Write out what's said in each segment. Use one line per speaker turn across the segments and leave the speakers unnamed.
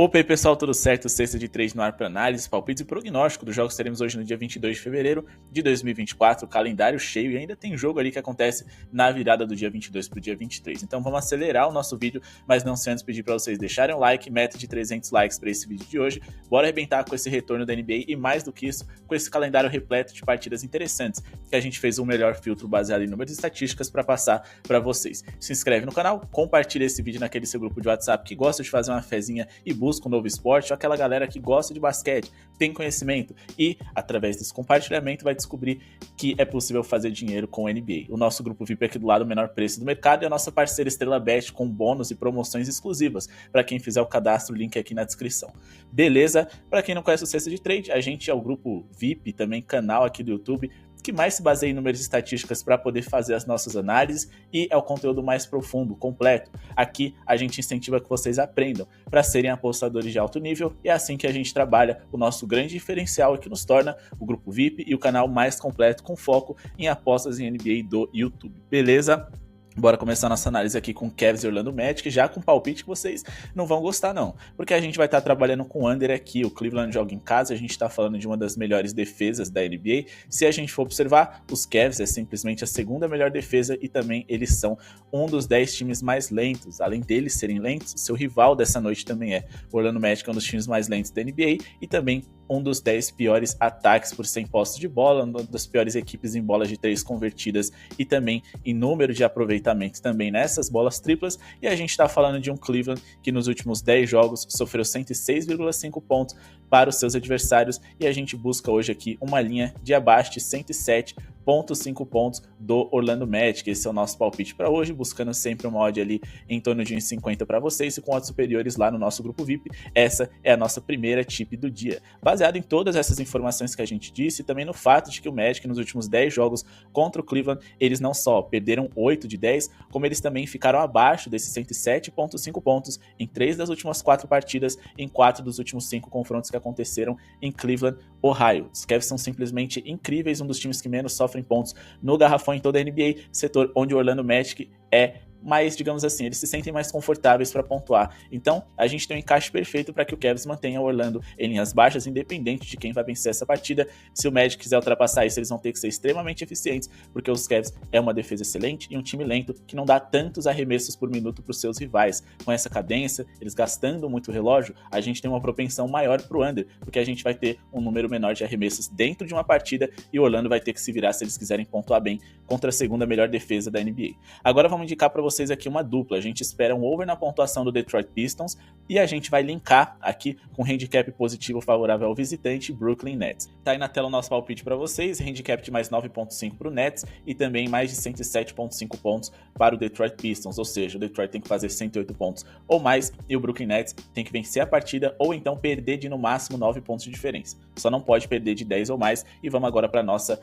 Opa, aí pessoal, tudo certo? Sexta de 3 no ar para análise, palpites e prognóstico dos jogos que teremos hoje no dia 22 de fevereiro de 2024, calendário cheio e ainda tem jogo ali que acontece na virada do dia 22 para o dia 23. Então vamos acelerar o nosso vídeo, mas não sem antes pedir para vocês deixarem um like, meta de 300 likes para esse vídeo de hoje. Bora arrebentar com esse retorno da NBA e mais do que isso, com esse calendário repleto de partidas interessantes, que a gente fez um melhor filtro baseado em números e estatísticas para passar para vocês. Se inscreve no canal, compartilha esse vídeo naquele seu grupo de WhatsApp que gosta de fazer uma fezinha e busca um novo esporte, ou aquela galera que gosta de basquete, tem conhecimento e, através desse compartilhamento, vai descobrir que é possível fazer dinheiro com o NBA. O nosso grupo VIP aqui do lado, o menor preço do mercado, e a nossa parceira Estrela Bet com bônus e promoções exclusivas para quem fizer o cadastro, o link aqui na descrição. Beleza? Para quem não conhece o Sexta de Trade, a gente é o grupo VIP, também canal aqui do YouTube, que mais se baseia em números e estatísticas para poder fazer as nossas análises e é o conteúdo mais profundo, completo. Aqui a gente incentiva que vocês aprendam para serem apostadores de alto nível e é assim que a gente trabalha o nosso grande diferencial e que nos torna o grupo VIP e o canal mais completo com foco em apostas em NBA do YouTube. Beleza? Bora começar nossa análise aqui com Cavs e Orlando Magic, já com palpite que vocês não vão gostar não, porque a gente vai estar trabalhando com under aqui, o Cleveland joga em casa, a gente está falando de uma das melhores defesas da NBA, se a gente for observar, os Cavs é simplesmente a segunda melhor defesa e também eles são um dos 10 times mais lentos, além deles serem lentos, seu rival dessa noite também é, o Orlando Magic é um dos times mais lentos da NBA e também um dos 10 piores ataques por 100 posses de bola, uma das piores equipes em bolas de 3 convertidas e também em número de aproveitamento também nessas bolas triplas, e a gente está falando de um Cleveland que nos últimos 10 jogos sofreu 106,5 pontos para os seus adversários, e a gente busca hoje aqui uma linha de abaixo de 107,5 pontos do Orlando Magic. Esse é o nosso palpite para hoje, buscando sempre uma odd ali em torno de 1,50 para vocês e com odds superiores lá no nosso grupo VIP. Essa é a nossa primeira tip do dia. Baseado em todas essas informações que a gente disse e também no fato de que o Magic nos últimos 10 jogos contra o Cleveland, eles não só perderam 8 de 10, como eles também ficaram abaixo desses 107,5 pontos em 3 das últimas 4 partidas, em 4 dos últimos 5 confrontos que aconteceram em Cleveland, Ohio. Os Cavs são simplesmente incríveis, um dos times que menos sofrem pontos no garrafão em toda a NBA, setor onde o Orlando Magic é mais, digamos assim, eles se sentem mais confortáveis para pontuar. Então, a gente tem um encaixe perfeito para que o Cavs mantenha o Orlando em linhas baixas, independente de quem vai vencer essa partida. Se o Magic quiser ultrapassar isso, eles vão ter que ser extremamente eficientes, porque os Cavs é uma defesa excelente e um time lento que não dá tantos arremessos por minuto para os seus rivais. Com essa cadência, eles gastando muito relógio, a gente tem uma propensão maior para o under, porque a gente vai ter um número menor de arremessos dentro de uma partida e o Orlando vai ter que se virar se eles quiserem pontuar bem contra a segunda melhor defesa da NBA. Agora vamos indicar para vocês aqui uma dupla, a gente espera um over na pontuação do Detroit Pistons e a gente vai linkar aqui com handicap positivo favorável ao visitante Brooklyn Nets. Tá aí na tela o nosso palpite para vocês, handicap de mais 9,5 para o Nets e também mais de 107,5 pontos para o Detroit Pistons, ou seja, o Detroit tem que fazer 108 pontos ou mais e o Brooklyn Nets tem que vencer a partida ou então perder de no máximo 9 pontos de diferença. Só não pode perder de 10 ou mais e vamos agora para a nossa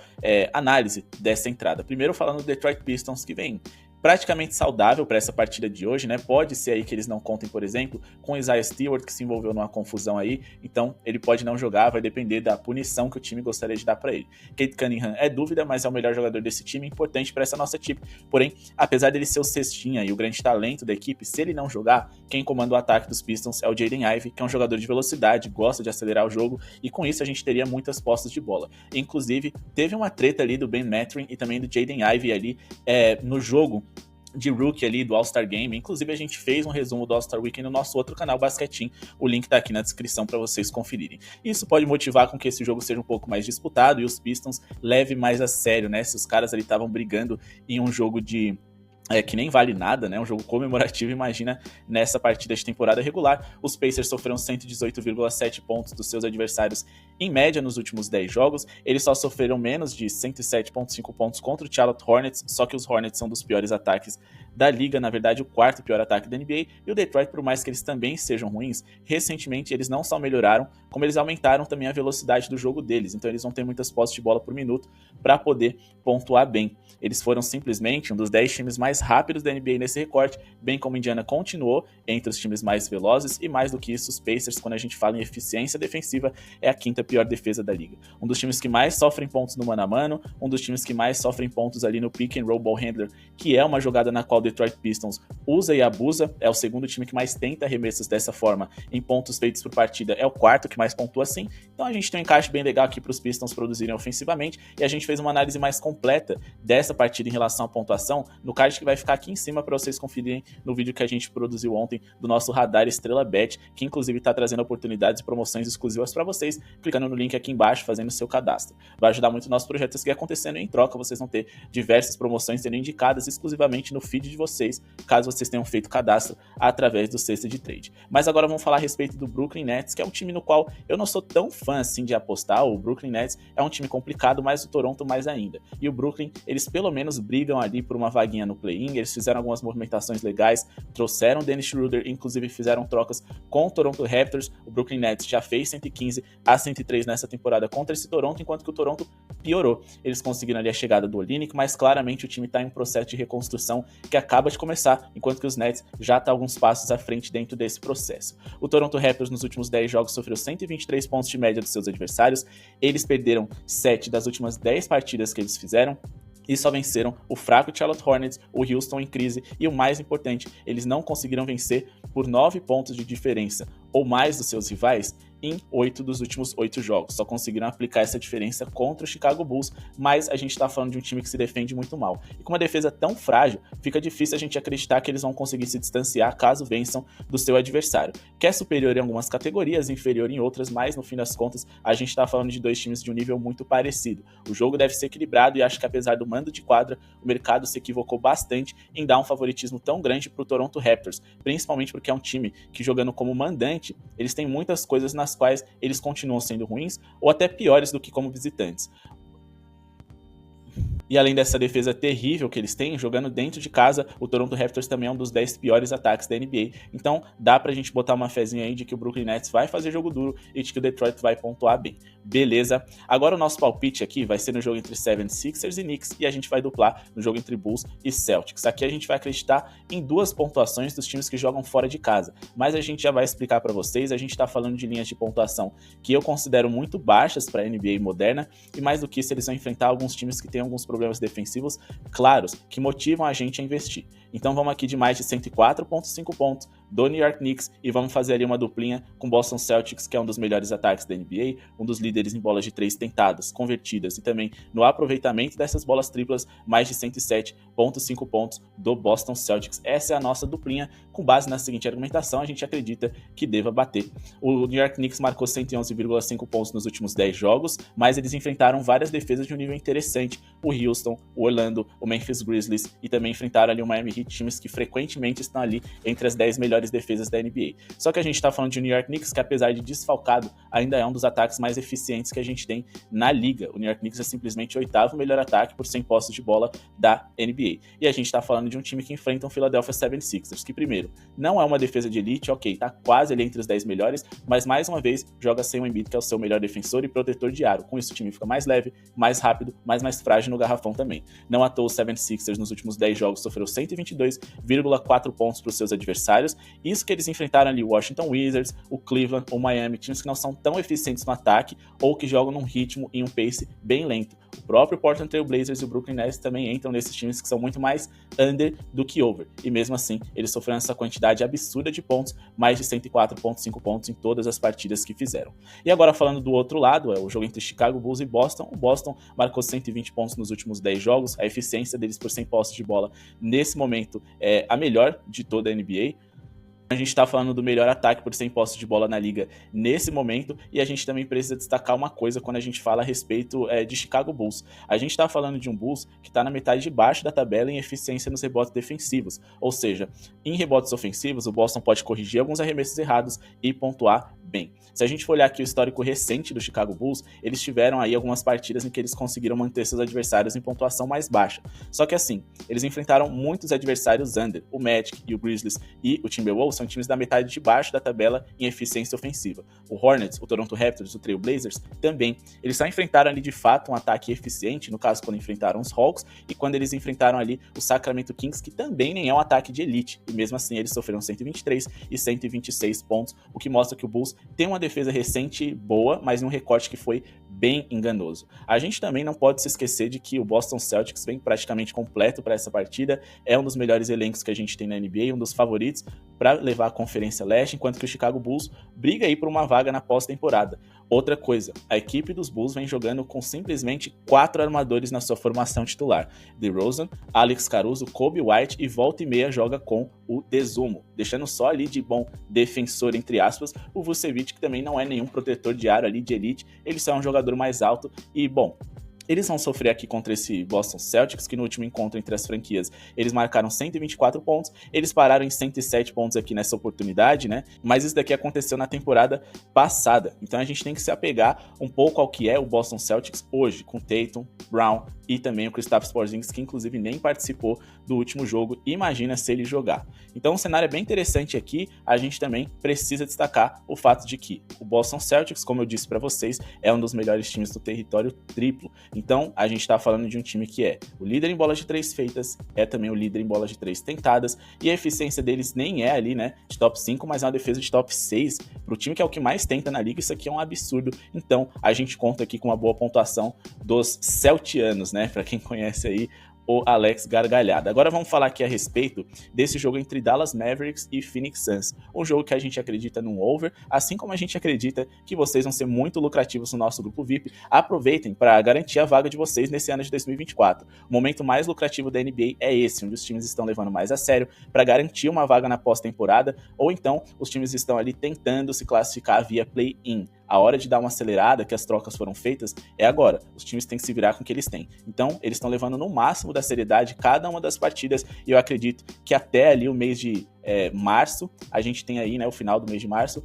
análise dessa entrada. Primeiro falando do Detroit Pistons que vem praticamente saudável para essa partida de hoje, né? Pode ser aí que eles não contem, por exemplo, com o Isaiah Stewart, que se envolveu numa confusão aí, então ele pode não jogar, vai depender da punição que o time gostaria de dar para ele. Cade Cunningham é dúvida, mas é o melhor jogador desse time, importante para essa nossa equipe. Porém, apesar dele ser o cestinha e o grande talento da equipe, se ele não jogar, quem comanda o ataque dos Pistons é o Jaden Ivey, que é um jogador de velocidade, gosta de acelerar o jogo, e com isso a gente teria muitas posses de bola. Inclusive, teve uma treta ali do Ben Mathurin e também do Jaden Ivey ali no jogo de rookie ali do All-Star Game, inclusive a gente fez um resumo do All-Star Weekend no nosso outro canal Basquetinho, o link tá aqui na descrição para vocês conferirem. Isso pode motivar com que esse jogo seja um pouco mais disputado e os Pistons levem mais a sério, né, se os caras ali estavam brigando em um jogo de que nem vale nada, né? Um jogo comemorativo, imagina nessa partida de temporada regular. Os Pacers sofreram 118,7 pontos dos seus adversários em média nos últimos 10 jogos. Eles só sofreram menos de 107,5 pontos contra o Charlotte Hornets, só que os Hornets são dos piores ataques da liga, na verdade o quarto pior ataque da NBA, e o Detroit, por mais que eles também sejam ruins, recentemente eles não só melhoraram, como eles aumentaram também a velocidade do jogo deles, então eles vão ter muitas posses de bola por minuto para poder pontuar bem. Eles foram simplesmente um dos 10 times mais rápidos da NBA nesse recorte, bem como Indiana continuou entre os times mais velozes, e mais do que isso, os Pacers, quando a gente fala em eficiência defensiva, é a quinta pior defesa da liga. Um dos times que mais sofrem pontos no mano a mano, um dos times que mais sofrem pontos ali no pick and roll ball handler, que é uma jogada na qual Detroit Pistons usa e abusa, é o segundo time que mais tenta arremessos dessa forma em pontos feitos por partida, é o quarto que mais pontua assim. Então a gente tem um encaixe bem legal aqui para os Pistons produzirem ofensivamente, e a gente fez uma análise mais completa dessa partida em relação à pontuação no card que vai ficar aqui em cima para vocês conferirem no vídeo que a gente produziu ontem do nosso Radar Estrela Bet, que inclusive está trazendo oportunidades e promoções exclusivas para vocês, clicando no link aqui embaixo, fazendo o seu cadastro. Vai ajudar muito o nosso projeto a seguir acontecendo, e em troca vocês vão ter diversas promoções sendo indicadas exclusivamente no feed de vocês, caso vocês tenham feito cadastro através do Cesta de Trade. Mas agora vamos falar a respeito do Brooklyn Nets, que é um time no qual eu não sou tão fã assim de apostar. O Brooklyn Nets é um time complicado, mas o Toronto mais ainda. E o Brooklyn, eles pelo menos brigam ali por uma vaguinha no play-in, eles fizeram algumas movimentações legais, trouxeram o Dennis Schroeder, inclusive fizeram trocas com o Toronto Raptors. O Brooklyn Nets já fez 115-103 nessa temporada contra esse Toronto, enquanto que o Toronto piorou. Eles conseguiram ali a chegada do Olynyk, mas claramente o time está em um processo de reconstrução que acaba de começar, enquanto que os Nets já estão alguns passos à frente dentro desse processo. O Toronto Raptors nos últimos 10 jogos sofreu 123 pontos de média dos seus adversários, eles perderam 7 das últimas 10 partidas que eles fizeram, e só venceram o fraco Charlotte Hornets, o Houston em crise, e o mais importante, eles não conseguiram vencer por 9 pontos de diferença ou mais dos seus rivais em 8 dos últimos 8 jogos. Só conseguiram aplicar essa diferença contra o Chicago Bulls, mas a gente está falando de um time que se defende muito mal. E com uma defesa tão frágil, fica difícil a gente acreditar que eles vão conseguir se distanciar caso vençam do seu adversário, que é superior em algumas categorias, inferior em outras, mas no fim das contas a gente está falando de dois times de um nível muito parecido. O jogo deve ser equilibrado, e acho que apesar do mando de quadra, o mercado se equivocou bastante em dar um favoritismo tão grande para o Toronto Raptors, principalmente porque é um time que, jogando como mandante, eles têm muitas coisas nas quais eles continuam sendo ruins ou até piores do que como visitantes. E além dessa defesa terrível que eles têm, jogando dentro de casa, o Toronto Raptors também é um dos 10 piores ataques da NBA. Então dá pra gente botar uma fezinha aí de que o Brooklyn Nets vai fazer jogo duro e de que o Detroit vai pontuar bem. Beleza? Agora o nosso palpite aqui vai ser no jogo entre 76ers e Knicks, e a gente vai duplar no jogo entre Bulls e Celtics. Aqui a gente vai acreditar em 2 pontuações dos times que jogam fora de casa, mas a gente já vai explicar pra vocês. A gente tá falando de linhas de pontuação que eu considero muito baixas pra NBA moderna, e mais do que isso, eles vão enfrentar alguns times que têm alguns problemas defensivos claros que motivam a gente a investir. Então vamos aqui de mais de 104,5 pontos do New York Knicks e vamos fazer ali uma duplinha com Boston Celtics, que é um dos melhores ataques da NBA, um dos líderes em bolas de 3 tentadas, convertidas, e também no aproveitamento dessas bolas triplas, mais de 107,5 pontos do Boston Celtics. Essa é a nossa duplinha. Com base na seguinte argumentação, a gente acredita que deva bater. O New York Knicks marcou 111,5 pontos nos últimos 10 jogos, mas eles enfrentaram várias defesas de um nível interessante. O Houston, o Orlando, o Memphis Grizzlies, e também enfrentaram ali o Miami Heat, times que frequentemente estão ali entre as 10 melhores defesas da NBA. Só que a gente tá falando de New York Knicks, que apesar de desfalcado, ainda é um dos ataques mais eficientes que a gente tem na liga. O New York Knicks é simplesmente o 8º melhor ataque por 100 posses de bola da NBA. E a gente tá falando de um time que enfrenta o Philadelphia 76ers, que primeiro, não é uma defesa de elite, ok, tá quase ali entre os 10 melhores, mas mais uma vez joga sem o Embiid, que é o seu melhor defensor e protetor de aro. Com isso o time fica mais leve, mais rápido, mas mais frágil no garrafão também. Não à toa, o 76ers nos últimos 10 jogos sofreu 122,4 pontos para os seus adversários. Isso que eles enfrentaram ali o Washington Wizards, o Cleveland, o Miami, times que não são tão eficientes no ataque ou que jogam num ritmo e um pace bem lento. O próprio Portland Trail Blazers e o Brooklyn Nets também entram nesses times que são muito mais under do que over. E mesmo assim, eles sofreram essa quantidade absurda de pontos, mais de 104,5 pontos em todas as partidas que fizeram. E agora falando do outro lado, é o jogo entre Chicago Bulls e Boston. O Boston marcou 120 pontos nos últimos 10 jogos. A eficiência deles por 100 posses de bola nesse momento é a melhor de toda a NBA. A gente está falando do melhor ataque por 100 posses de bola na liga nesse momento, e a gente também precisa destacar uma coisa quando a gente fala a respeito de Chicago Bulls. A gente está falando de um Bulls que está na metade de baixo da tabela em eficiência nos rebotes defensivos, ou seja, em rebotes ofensivos o Boston pode corrigir alguns arremessos errados e pontuar bem. Se a gente for olhar aqui o histórico recente do Chicago Bulls, eles tiveram aí algumas partidas em que eles conseguiram manter seus adversários em pontuação mais baixa. Só que assim, eles enfrentaram muitos adversários under. O Magic e o Grizzlies e o Timberwolves são times da metade de baixo da tabela em eficiência ofensiva. O Hornets, o Toronto Raptors, o Trail Blazers também. Eles só enfrentaram ali de fato um ataque eficiente, no caso quando enfrentaram os Hawks e quando eles enfrentaram ali o Sacramento Kings, que também nem é um ataque de elite. E mesmo assim eles sofreram 123 e 126 pontos, o que mostra que o Bulls Bulls tem uma defesa recente boa, mas num recorte que foi bem enganoso. A gente também não pode se esquecer de que o Boston Celtics vem praticamente completo para essa partida, é um dos melhores elencos que a gente tem na NBA, um dos favoritos para levar a Conferência Leste, enquanto que o Chicago Bulls briga aí por uma vaga na pós-temporada. Outra coisa, a equipe dos Bulls vem jogando com simplesmente 4 armadores na sua formação titular: DeRozan, Alex Caruso, Kobe White, e volta e meia joga com o Desumo, deixando só ali de bom defensor, entre aspas, o Vucevic, que também não é nenhum protetor de aro ali de elite, ele só é um jogador mais alto e, bom, eles vão sofrer aqui contra esse Boston Celtics, que no último encontro entre as franquias, eles marcaram 124 pontos, eles pararam em 107 pontos aqui nessa oportunidade, né? Mas isso daqui aconteceu na temporada passada. Então a gente tem que se apegar um pouco ao que é o Boston Celtics hoje, com Tatum, Brown e também o Kristaps Porzingis, que inclusive nem participou do último jogo. Imagina se ele jogar. Então o cenário é bem interessante aqui. A gente também precisa destacar o fato de que o Boston Celtics, como eu disse para vocês, é um dos melhores times do território triplo. Então, a gente está falando de um time que é o líder em bolas de 3 feitas, é também o líder em bolas de 3 tentadas, e a eficiência deles nem é ali, né, de top 5, mas é uma defesa de top 6. Para o time que é o que mais tenta na liga, isso aqui é um absurdo. Então, a gente conta aqui com uma boa pontuação dos celtianos, né, para quem conhece aí o Alex Gargalhada. Agora vamos falar aqui a respeito desse jogo entre Dallas Mavericks e Phoenix Suns. Um jogo que a gente acredita num over, assim como a gente acredita que vocês vão ser muito lucrativos no nosso grupo VIP. Aproveitem para garantir a vaga de vocês nesse ano de 2024. O momento mais lucrativo da NBA é esse, onde os times estão levando mais a sério para garantir uma vaga na pós-temporada, ou então os times estão ali tentando se classificar via play-in. A hora de dar uma acelerada, que as trocas foram feitas, é agora. Os times têm que se virar com o que eles têm. Então, eles estão levando no máximo da seriedade cada uma das partidas, e eu acredito que até ali o mês de março, a gente tem aí, né, o final do mês de março,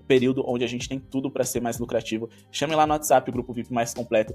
período onde a gente tem tudo para ser mais lucrativo. Chame lá no WhatsApp o grupo VIP mais completo.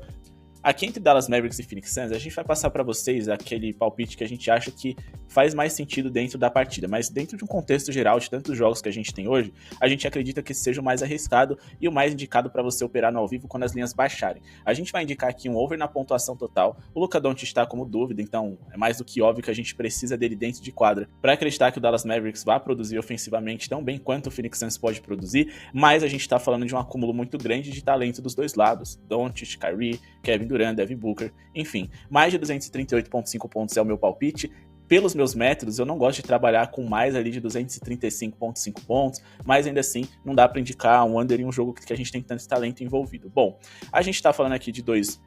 Aqui entre Dallas Mavericks e Phoenix Suns, a gente vai passar para vocês aquele palpite que a gente acha que faz mais sentido dentro da partida, mas dentro de um contexto geral de tantos jogos que a gente tem hoje, a gente acredita que esse seja o mais arriscado e o mais indicado para você operar no ao vivo quando as linhas baixarem. A gente vai indicar aqui um over na pontuação total. O Luka Doncic está como dúvida, então é mais do que óbvio que a gente precisa dele dentro de quadra para acreditar que o Dallas Mavericks vai produzir ofensivamente tão bem quanto o Phoenix Suns pode produzir, mas a gente está falando de um acúmulo muito grande de talento dos dois lados. Doncic, Kyrie, Kevin Durant, Devin Booker, enfim, mais de 238,5 pontos é o meu palpite. Pelos meus métodos, eu não gosto de trabalhar com mais ali de 235,5 pontos, mas ainda assim não dá para indicar um under em um jogo que a gente tem tanto talento envolvido. Bom, a gente está falando aqui de dois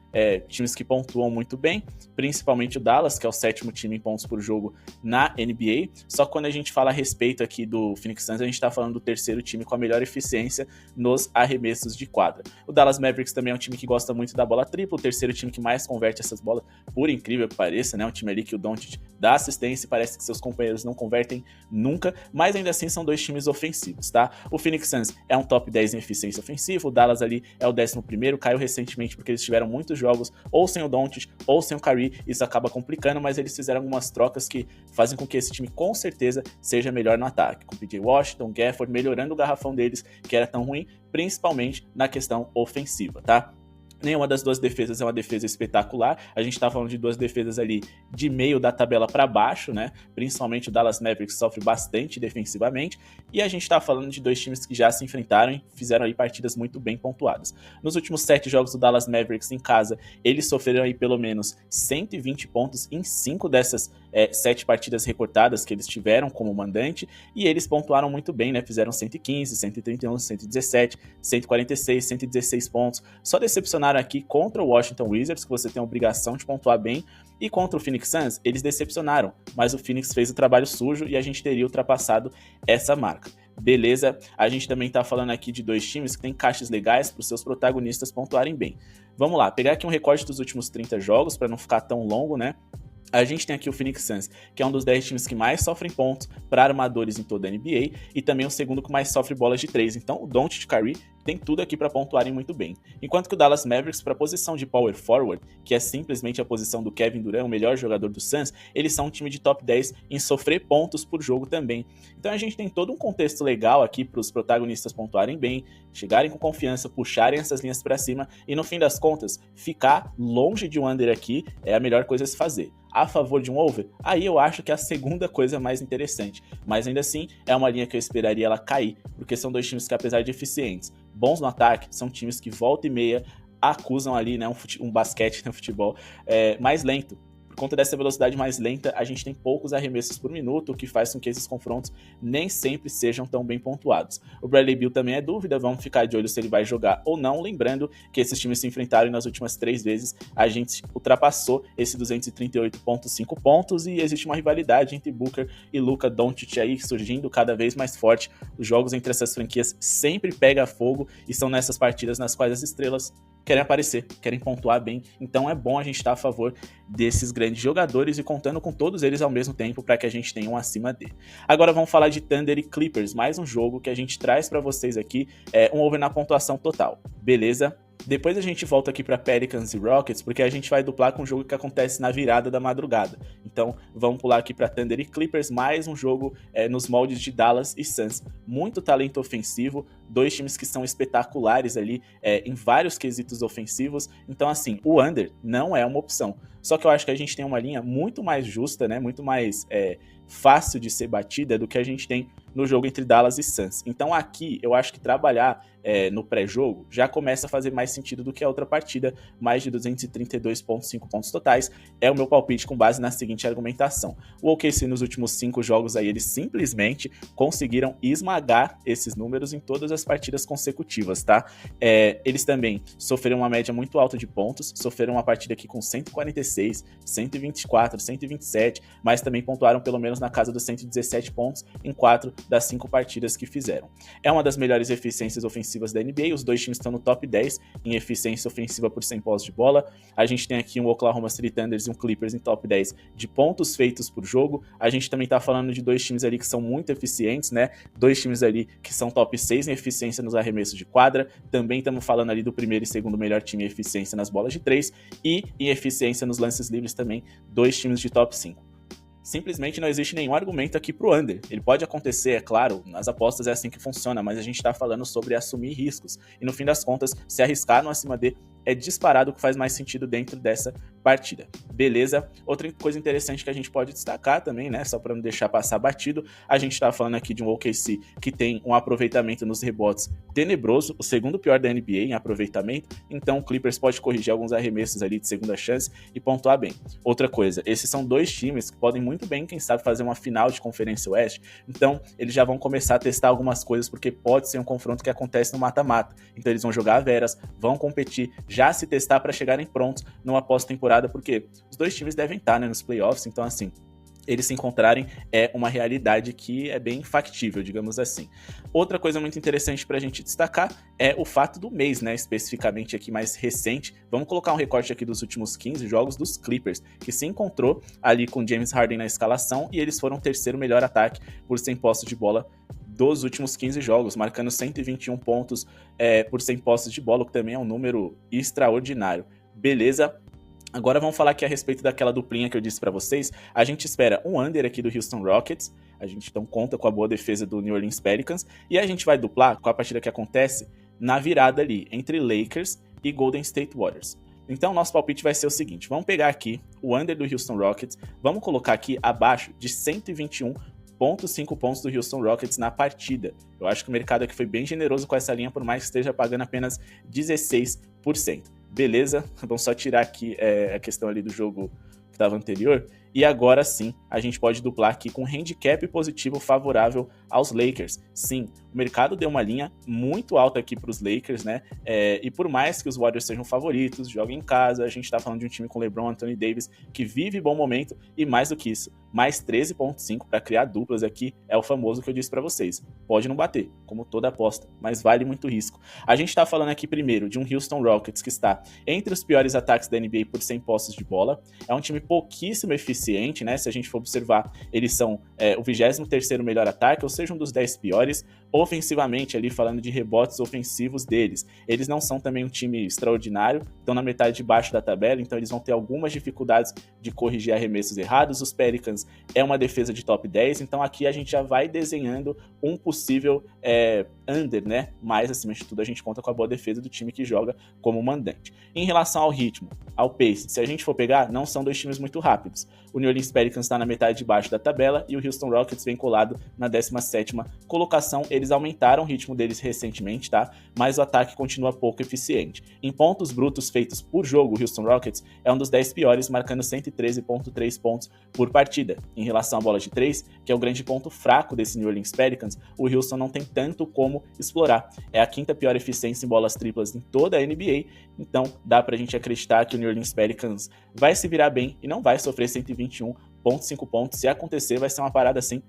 times que pontuam muito bem, principalmente o Dallas, que é o 7º time em pontos por jogo na NBA, só que quando a gente fala a respeito aqui do Phoenix Suns, a gente está falando do 3º time com a melhor eficiência nos arremessos de quadra. O Dallas Mavericks também é um time que gosta muito da bola tripla, o 3º time que mais converte essas bolas, por incrível que pareça, né? Um time ali que o Doncic dá assistência e parece que seus companheiros não convertem nunca, mas ainda assim são dois times ofensivos, tá? O Phoenix Suns é um top 10 em eficiência ofensiva, o Dallas ali é o 11º, caiu recentemente porque eles tiveram muitos jogos ou sem o Doncic ou sem o Kyrie, isso acaba complicando, mas eles fizeram algumas trocas que fazem com que esse time com certeza seja melhor no ataque, com PJ Washington, Gafford, melhorando o garrafão deles, que era tão ruim, principalmente na questão ofensiva, tá? Nenhuma das duas defesas é uma defesa espetacular, a gente tá falando de duas defesas ali de meio da tabela para baixo, né? Principalmente o Dallas Mavericks sofre bastante defensivamente, e a gente tá falando de dois times que já se enfrentaram e fizeram aí partidas muito bem pontuadas. Nos últimos 7 jogos do Dallas Mavericks em casa, eles sofreram aí pelo menos 120 pontos em 5 dessas 7 partidas recortadas que eles tiveram como mandante, e eles pontuaram muito bem, né? Fizeram 115, 131, 117, 146, 116 pontos. Só decepcionaram aqui contra o Washington Wizards, que você tem a obrigação de pontuar bem, e contra o Phoenix Suns, eles decepcionaram, mas o Phoenix fez o trabalho sujo e a gente teria ultrapassado essa marca. Beleza, a gente também tá falando aqui de dois times que tem caixas legais para os seus protagonistas pontuarem bem. Vamos lá, pegar aqui um recorte dos últimos 30 jogos para não ficar tão longo, né? A gente tem aqui o Phoenix Suns, que é um dos 10 times que mais sofrem pontos para armadores em toda a NBA, e também o segundo que mais sofre bolas de 3. Então o Doncic e Kyrie tem tudo aqui para pontuarem muito bem. Enquanto que o Dallas Mavericks, para a posição de power forward, que é simplesmente a posição do Kevin Durant, o melhor jogador do Suns, eles são um time de top 10 em sofrer pontos por jogo também. Então a gente tem todo um contexto legal aqui para os protagonistas pontuarem bem, chegarem com confiança, puxarem essas linhas para cima e no fim das contas, ficar longe de um under aqui é a melhor coisa a se fazer. a favor de um over, aí eu acho que é a segunda coisa mais interessante. Mas ainda assim, é uma linha que eu esperaria ela cair, porque são dois times que, apesar de eficientes, bons no ataque, são times que volta e meia acusam ali, né, um basquete no futebol mais lento. Por conta dessa velocidade mais lenta, a gente tem poucos arremessos por minuto, o que faz com que esses confrontos nem sempre sejam tão bem pontuados. O Bradley Beal também é dúvida, vamos ficar de olho se ele vai jogar ou não, lembrando que esses times se enfrentaram nas últimas 3 vezes, a gente ultrapassou esse 238,5 pontos e existe uma rivalidade entre Booker e Luka Doncic aí surgindo cada vez mais forte. Os jogos entre essas franquias sempre pegam fogo e são nessas partidas nas quais as estrelas querem aparecer, querem pontuar bem, então é bom a gente estar a favor desses grandes jogadores e contando com todos eles ao mesmo tempo para que a gente tenha um acima dele. Agora vamos falar de Thunder e Clippers, mais um jogo que a gente traz para vocês aqui, um over na pontuação total, beleza? Depois a gente volta aqui para Pelicans e Rockets, porque a gente vai duplar com um jogo que acontece na virada da madrugada. Então vamos pular aqui para Thunder e Clippers, mais um jogo nos moldes de Dallas e Suns. Muito talento ofensivo, dois times que são espetaculares ali em vários quesitos ofensivos. Então assim, o under não é uma opção. Só que eu acho que a gente tem uma linha muito mais justa, né? Muito mais fácil de ser batida do que a gente tem no jogo entre Dallas e Suns. Então aqui eu acho que trabalhar no pré-jogo já começa a fazer mais sentido do que a outra partida, mais de 232,5 pontos totais, é o meu palpite com base na seguinte argumentação. O OKC nos últimos 5 jogos aí, eles simplesmente conseguiram esmagar esses números em todas as partidas consecutivas, tá? Eles também sofreram uma média muito alta de pontos, sofreram uma partida aqui com 146, 124, 127, mas também pontuaram pelo menos na casa dos 117 pontos em 4 das 5 partidas que fizeram. É uma das melhores eficiências ofensivas da NBA, os dois times estão no top 10 em eficiência ofensiva por 100 posses de bola. A gente tem aqui um Oklahoma City Thunder e um Clippers em top 10 de pontos feitos por jogo. A gente também tá falando de dois times ali que são muito eficientes, né? Dois times ali que são top 6 em eficiência nos arremessos de quadra. Também estamos falando ali do primeiro e segundo melhor time em eficiência nas bolas de 3 e em eficiência nos lances livres também, dois times de top 5. Simplesmente não existe nenhum argumento aqui pro under. Ele pode acontecer, é claro, nas apostas é assim que funciona, mas a gente tá falando sobre assumir riscos. E no fim das contas, se arriscar no acima de é disparado o que faz mais sentido dentro dessa partida. Beleza? Outra coisa interessante que a gente pode destacar também, né, só para não deixar passar batido, a gente tá falando aqui de um OKC que tem um aproveitamento nos rebotes tenebroso, o segundo pior da NBA em aproveitamento, então o Clippers pode corrigir alguns arremessos ali de segunda chance e pontuar bem. Outra coisa, esses são dois times que podem muito bem, quem sabe, fazer uma final de Conferência Oeste, então eles já vão começar a testar algumas coisas, porque pode ser um confronto que acontece no mata-mata, então eles vão jogar a veras, vão competir, já se testar para chegarem prontos numa pós-temporada, porque os dois times devem estar, né, nos playoffs, então assim, eles se encontrarem é uma realidade que é bem factível, digamos assim. Outra coisa muito interessante para a gente destacar é o fato do mês, né, especificamente aqui mais recente. Vamos colocar um recorte aqui dos últimos 15 jogos dos Clippers, que se encontrou ali com James Harden na escalação e eles foram o terceiro melhor ataque por 100 posses de bola dos últimos 15 jogos, marcando 121 pontos por 100 posses de bola, o que também é um número extraordinário. Beleza? Agora vamos falar aqui a respeito daquela duplinha que eu disse para vocês. A gente espera um under aqui do Houston Rockets, a gente então conta com a boa defesa do New Orleans Pelicans, e a gente vai duplar com a partida que acontece na virada ali, entre Lakers e Golden State Warriors. Então nosso palpite vai ser o seguinte, vamos pegar aqui o under do Houston Rockets, vamos colocar aqui abaixo de 121,5 pontos do Houston Rockets na partida. Eu acho que o mercado aqui foi bem generoso com essa linha, por mais que esteja pagando apenas 16%. Beleza? Vamos só tirar aqui a questão ali do jogo que estava anterior. E agora sim, a gente pode duplar aqui com handicap positivo favorável aos Lakers. Sim, o mercado deu uma linha muito alta aqui para os Lakers, né? E por mais que os Warriors sejam favoritos, joguem em casa, a gente está falando de um time com LeBron, Anthony Davis, que vive bom momento. E mais do que isso, mais 13,5 para criar duplas aqui é o famoso que eu disse para vocês. Pode não bater, como toda aposta, mas vale muito risco. A gente está falando aqui primeiro de um Houston Rockets que está entre os piores ataques da NBA por 100 posses de bola. É um time pouquíssimo eficiente, né? Se a gente for observar, eles são o 23º melhor ataque, ou seja, um dos 10 piores. Ofensivamente, ali falando de rebotes ofensivos deles, eles não são também um time extraordinário, estão na metade de baixo da tabela, então eles vão ter algumas dificuldades de corrigir arremessos errados. Os Pelicans é uma defesa de top 10, então aqui a gente já vai desenhando um possível under, né? Mas, acima de tudo, a gente conta com a boa defesa do time que joga como mandante. Em relação ao ritmo, ao pace, se a gente for pegar, não são dois times muito rápidos. O New Orleans Pelicans está na metade de baixo da tabela e o Houston Rockets vem colado na 17ª colocação. Eles aumentaram o ritmo deles recentemente, tá? Mas o ataque continua pouco eficiente. Em pontos brutos feitos por jogo, o Houston Rockets é um dos 10 piores, marcando 113,3 pontos por partida. Em relação à bola de 3, que é o grande ponto fraco desse New Orleans Pelicans, o Houston não tem tanto como explorar. É a 5ª pior eficiência em bolas triplas em toda a NBA, então dá pra gente acreditar que o New Orleans Pelicans vai se virar bem e não vai sofrer 121,5 pontos. Se acontecer, vai ser uma parada assim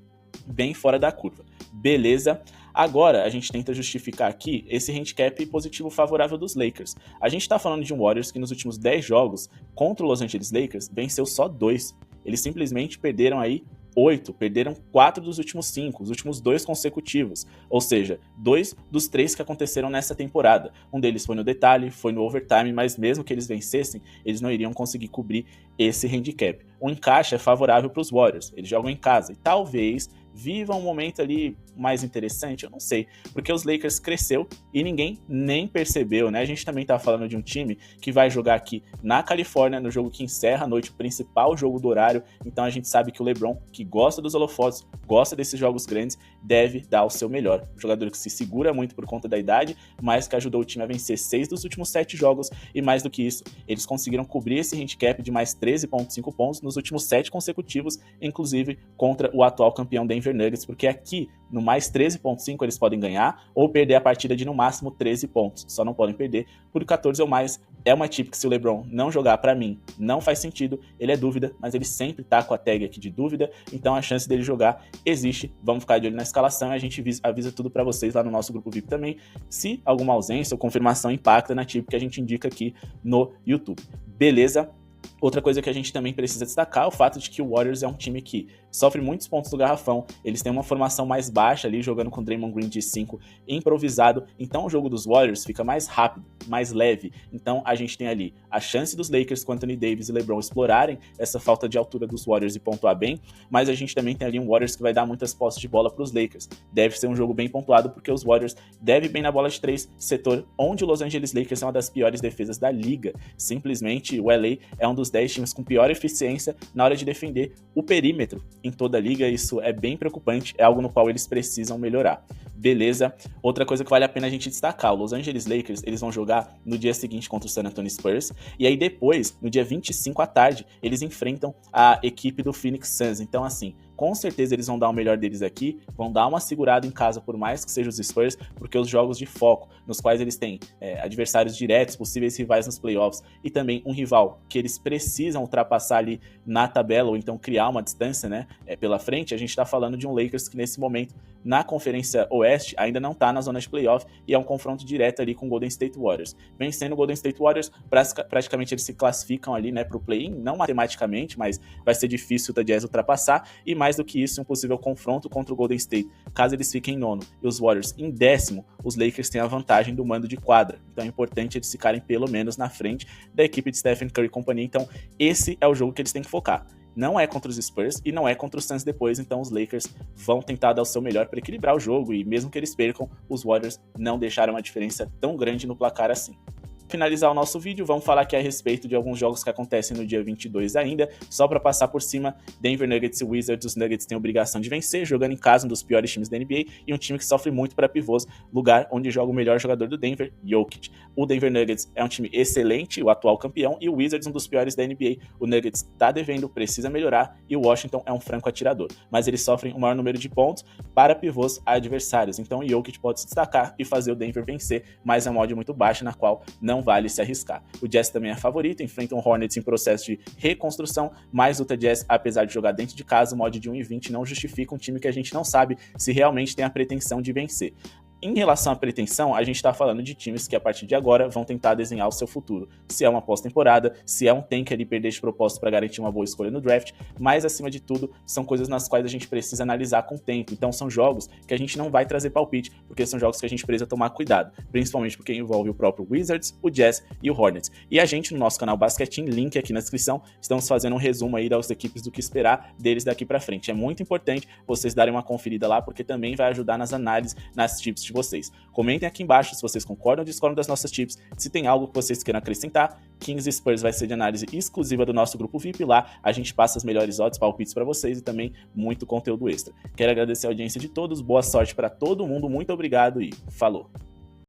bem fora da curva. Beleza? Agora a gente tenta justificar aqui esse handicap positivo favorável dos Lakers. A gente tá falando de um Warriors que nos últimos 10 jogos contra o Los Angeles Lakers venceu só 2. Eles simplesmente perderam aí 8, perderam 4 dos últimos 5, os últimos 2 consecutivos, ou seja, 2 dos 3 que aconteceram nessa temporada. Um deles foi no detalhe, foi no overtime, mas mesmo que eles vencessem, eles não iriam conseguir cobrir esse handicap. O encaixe é favorável para os Warriors, eles jogam em casa e talvez vivam um momento ali mais interessante, eu não sei, porque os Lakers cresceu e ninguém nem percebeu, né? A gente também tá falando de um time que vai jogar aqui na Califórnia, no jogo que encerra a noite, o principal jogo do horário, então a gente sabe que o LeBron, que gosta dos holofotes, gosta desses jogos grandes, deve dar o seu melhor. Um jogador que se segura muito por conta da idade, mas que ajudou o time a vencer 6 dos últimos 7 jogos, e mais do que isso, eles conseguiram cobrir esse handicap de mais 13,5 pontos nos últimos 7 consecutivos, inclusive contra o atual campeão Denver Nuggets, porque aqui no mais 13,5 eles podem ganhar ou perder a partida de no máximo 13 pontos, só não podem perder por 14 ou mais. É uma tip que se o LeBron não jogar, pra mim, não faz sentido, ele é dúvida, mas ele sempre tá com a tag aqui de dúvida, então a chance dele jogar existe. Vamos ficar de olho na escalação e a gente avisa tudo pra vocês lá no nosso grupo VIP também, se alguma ausência ou confirmação impacta na tip que a gente indica aqui no YouTube. Beleza? Outra coisa que a gente também precisa destacar é o fato de que o Warriors é um time que sofre muitos pontos do garrafão, eles têm uma formação mais baixa ali, jogando com Draymond Green de 5 improvisado, então o jogo dos Warriors fica mais rápido, mais leve, então a gente tem ali a chance dos Lakers com Anthony Davis e LeBron explorarem essa falta de altura dos Warriors e pontuar bem, mas a gente também tem ali um Warriors que vai dar muitas posses de bola para os Lakers, deve ser um jogo bem pontuado porque os Warriors devem bem na bola de 3, setor onde o Los Angeles Lakers é uma das piores defesas da liga, simplesmente o LA é um dos 10 times com pior eficiência na hora de defender o perímetro em toda a liga, isso é bem preocupante, é algo no qual eles precisam melhorar. Beleza? Outra coisa que vale a pena a gente destacar, o Los Angeles Lakers, eles vão jogar no dia seguinte contra o San Antonio Spurs, e aí depois, no dia 25 à tarde, eles enfrentam a equipe do Phoenix Suns, então assim, com certeza eles vão dar o melhor deles aqui, vão dar uma segurada em casa por mais que sejam os Spurs, porque os jogos de foco, nos quais eles têm adversários diretos, possíveis rivais nos playoffs, e também um rival que eles precisam ultrapassar ali na tabela, ou então criar uma distância, né, pela frente, a gente tá falando de um Lakers que nesse momento, na Conferência Oeste, ainda não tá na zona de playoff, e é um confronto direto ali com o Golden State Warriors. Vencendo o Golden State Warriors, praticamente eles se classificam ali, né, pro play-in, não matematicamente, mas vai ser difícil o Utah Jazz ultrapassar, e mais do que isso, um possível confronto contra o Golden State, caso eles fiquem em 9º e os Warriors em 10º, os Lakers têm a vantagem do mando de quadra, então é importante eles ficarem pelo menos na frente da equipe de Stephen Curry e companhia, então esse é o jogo que eles têm que focar. Não é contra os Spurs e não é contra os Suns depois, então os Lakers vão tentar dar o seu melhor para equilibrar o jogo e mesmo que eles percam, os Warriors não deixaram uma diferença tão grande no placar assim. Finalizar o nosso vídeo, vamos falar aqui a respeito de alguns jogos que acontecem no dia 22 ainda, só para passar por cima, Denver Nuggets e Wizards, os Nuggets têm a obrigação de vencer, jogando em casa um dos piores times da NBA, e um time que sofre muito para pivôs, lugar onde joga o melhor jogador do Denver, Jokic. O Denver Nuggets é um time excelente, o atual campeão, e o Wizards um dos piores da NBA, o Nuggets tá devendo, precisa melhorar, e o Washington é um franco atirador, mas eles sofrem o maior número de pontos para pivôs adversários, então o Jokic pode se destacar e fazer o Denver vencer, mas é uma odd muito baixa, na qual não vale se arriscar. O Jazz também é favorito, enfrenta um Hornets em processo de reconstrução, mas o Utah Jazz, apesar de jogar dentro de casa, o mod de 1,20 não justifica um time que a gente não sabe se realmente tem a pretensão de vencer. Em relação à pretensão, a gente está falando de times que a partir de agora vão tentar desenhar o seu futuro. Se é uma pós-temporada, se é um tank ali perder de propósito para garantir uma boa escolha no draft, mas acima de tudo, são coisas nas quais a gente precisa analisar com o tempo. Então são jogos que a gente não vai trazer palpite, porque são jogos que a gente precisa tomar cuidado, principalmente porque envolve o próprio Wizards, o Jazz e o Hornets. E a gente, no nosso canal Basquetinho, link aqui na descrição, estamos fazendo um resumo aí das equipes do que esperar deles daqui para frente. É muito importante vocês darem uma conferida lá, porque também vai ajudar nas análises, nas tips de vocês. Comentem aqui embaixo se vocês concordam ou discordam das nossas tips, se tem algo que vocês queiram acrescentar. Kings e Spurs vai ser de análise exclusiva do nosso grupo VIP lá, a gente passa as melhores odds, palpites para vocês e também muito conteúdo extra. Quero agradecer a audiência de todos, boa sorte para todo mundo, muito obrigado e falou!